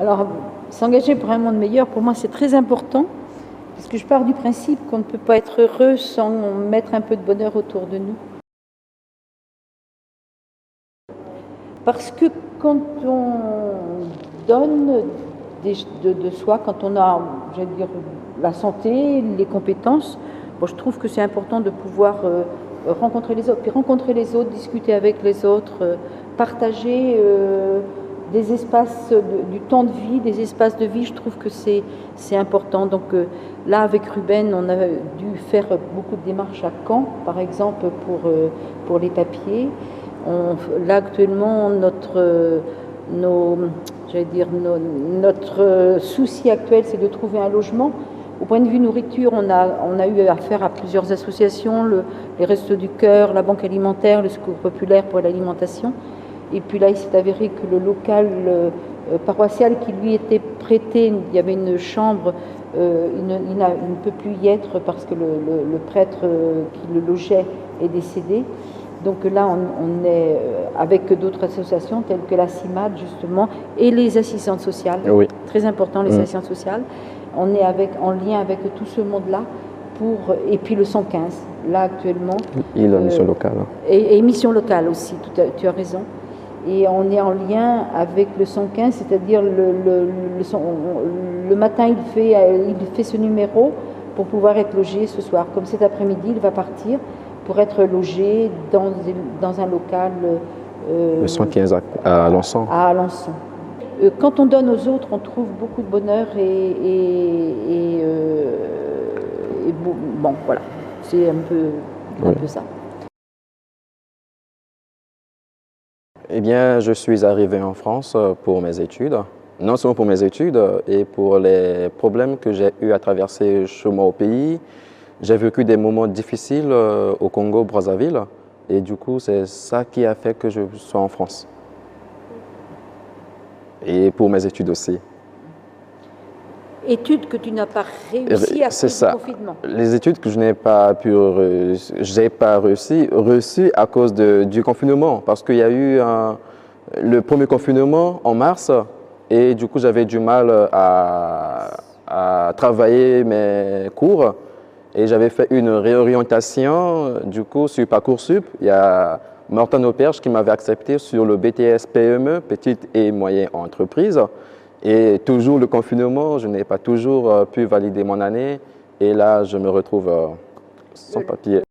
Alors, s'engager pour un monde meilleur, pour moi, c'est très important, parce que je pars du principe qu'on ne peut pas être heureux sans mettre un peu de bonheur autour de nous. Parce que quand on donne de soi, quand on a, j'allais dire, la santé, les compétences, bon, je trouve que c'est important de pouvoir rencontrer les autres, puis rencontrer les autres, discuter avec les autres, partager des espaces, du temps de vie, des espaces de vie, je trouve que c'est important. Donc là, avec Ruben, on a dû faire beaucoup de démarches à Caen, par exemple, pour les papiers. Là, actuellement, notre souci actuel, c'est de trouver un logement. Au point de vue nourriture, on a eu affaire à plusieurs associations, les Restos du Cœur, la Banque alimentaire, le Secours populaire pour l'alimentation. Et puis là, il s'est avéré que le local paroissial qui lui était prêté, il y avait une chambre, il ne peut plus y être parce que le prêtre qui le logeait est décédé. Donc là, on est avec d'autres associations telles que la CIMAD, justement, et les assistantes sociales. Oui. Très important, les assistantes sociales. On est en lien avec tout ce monde-là. Et puis le 115, là actuellement. Et la mission locale. Et mission locale aussi, tu as raison. Et on est en lien avec le 115, c'est-à-dire le matin, il fait ce numéro pour pouvoir être logé ce soir. Comme cet après-midi, il va partir pour être logé dans un local. Le 115 à Alençon. À Alençon. Quand on donne aux autres, on trouve beaucoup de bonheur et bon, voilà, c'est un peu ça. Eh bien, je suis arrivé en France pour mes études. Non seulement pour mes études et pour les problèmes que j'ai eu à traverser chez moi au pays. J'ai vécu des moments difficiles au Congo-Brazzaville et du coup, c'est ça qui a fait que je sois en France. Et pour mes études aussi. Études que tu n'as pas réussi à faire du confinement. Les études que je n'ai pas reçues à cause du confinement, parce qu'il y a eu le premier confinement en mars et du coup j'avais du mal à travailler mes cours et j'avais fait une réorientation du coup sur Parcoursup. Il y a Morten Auperge qui m'avait accepté sur le BTS PME, Petite et Moyenne Entreprise. Et toujours le confinement, je n'ai pas toujours pu valider mon année et là je me retrouve sans papier.